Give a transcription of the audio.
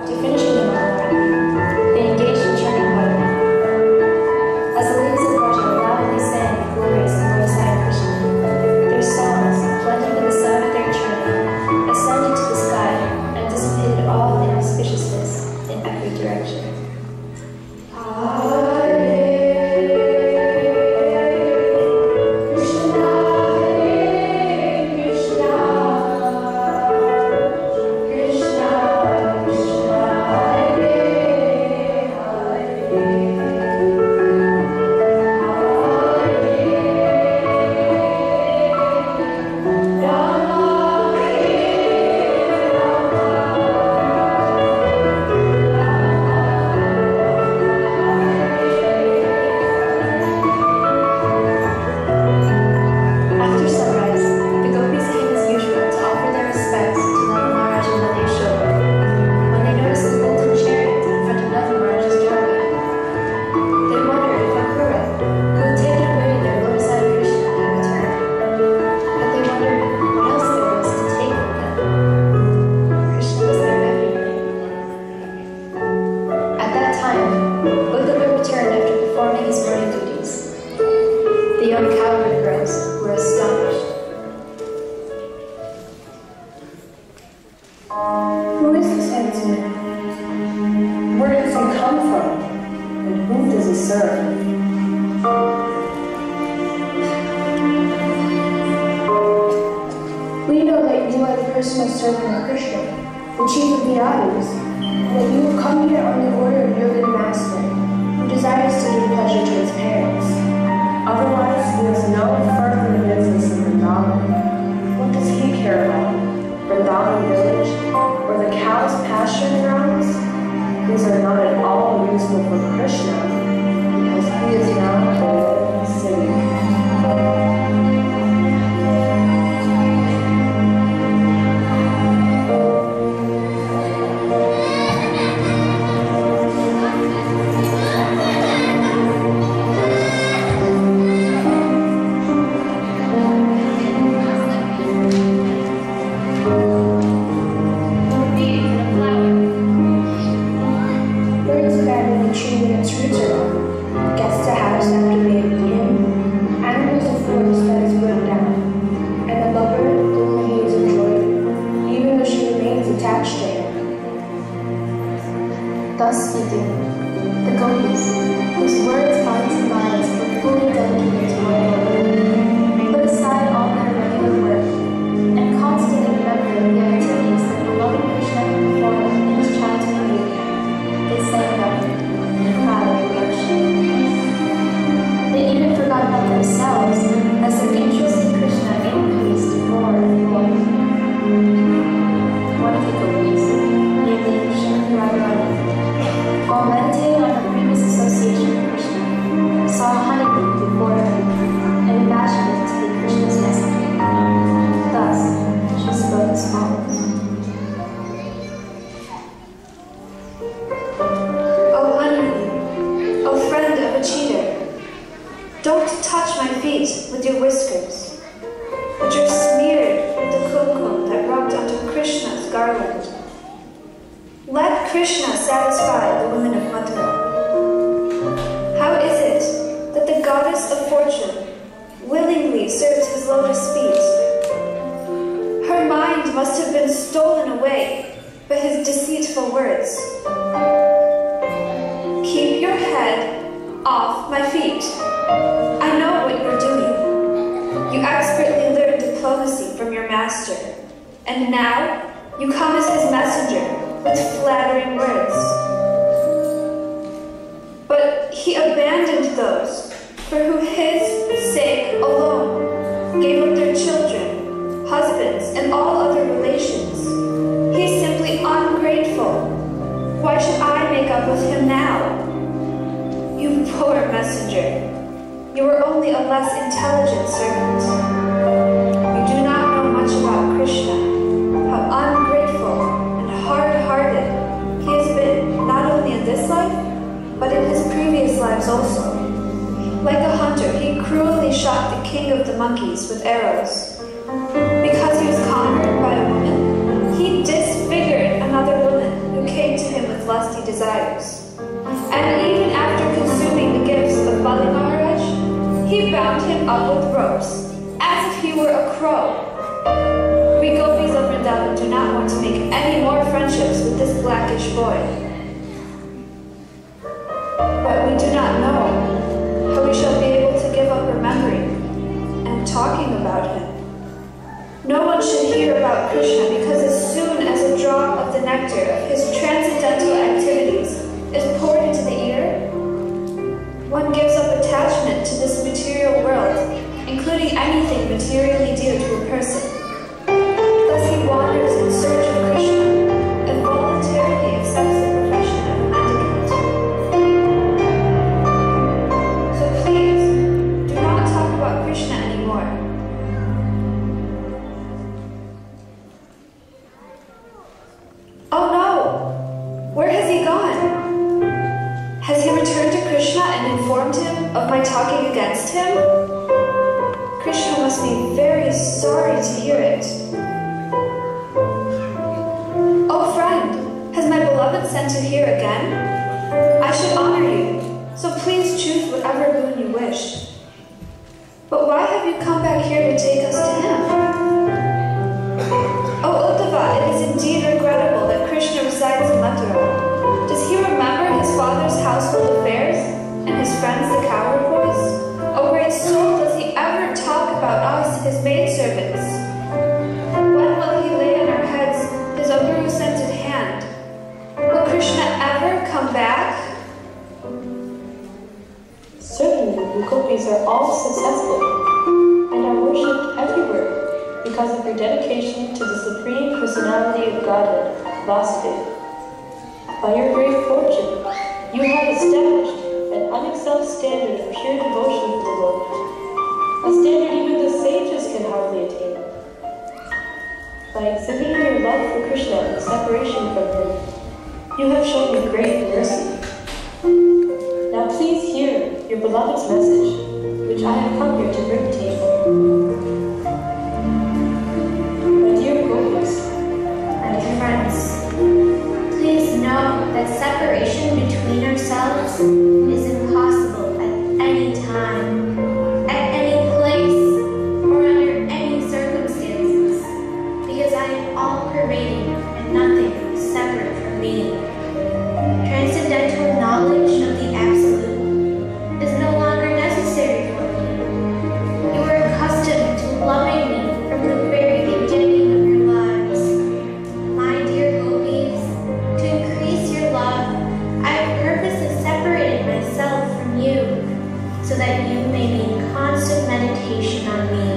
After finishing the monologue, they engaged in churning butter. As the ladies of Raja loudly sang the glories of Lord Sai Krishna, their songs, blended with the sound of their churning, ascended to the sky and dissipated all inauspiciousness in every direction. Because he was conquered by a woman, he disfigured another woman who came to him crow. We gopis of Vrndavan do not want to make any more friendships with this blackish boy. But we do not know how we shall be able to give up remembering and talking about him. No one should hear about Krishna because as soon as a drop of the nectar of his transcendental activities is poured into the ear, one gives up attachment to this material world, including anything materially dear to a person. Thus he wanders in search of Krishna and voluntarily accepts the profession of a mendicant. So please, do not talk about Krishna anymore. Oh no! Where has he gone? Has he returned to Krishna and informed him of my talking against him? Krishna must be very sorry to hear it. Oh friend, has my beloved sent you here again? I should honor you, so please choose whatever boon you wish. But why have you come back here to take us to him? Oh Uddhava, it is indeed regrettable that Krishna resides in Mathura. Does he remember his father's household affairs and his friends the cowherd boys? Oh great soul, does he ever talk about us, his maidservants? When will he lay on our heads his Amru-scented hand? Will Krishna ever come back? Certainly, the gopis are all successful and are worshipped everywhere because of their dedication to the Supreme Personality of Godhead, Vasudeva. By your great fortune, you have established an unexcelled standard of pure devotion for the Lord, a standard even the sages can hardly attain. By exhibiting your love for Krishna and separation from him, you have shown me great mercy. Now please hear your beloved's message, which I have come here to bring to you. My dear gopis, my dear friends, please know that separation between ourselves is impossible at any time, at any place, or under any circumstances, because I am all-pervading and nothing is separate from me. Transcendental knowledge of the Absolute is no longer necessary for me. You are accustomed to loving me from the very beginning of your lives. My dear gopis, to increase your love, I have purposely separated myself from you, so that you may be in constant meditation on me.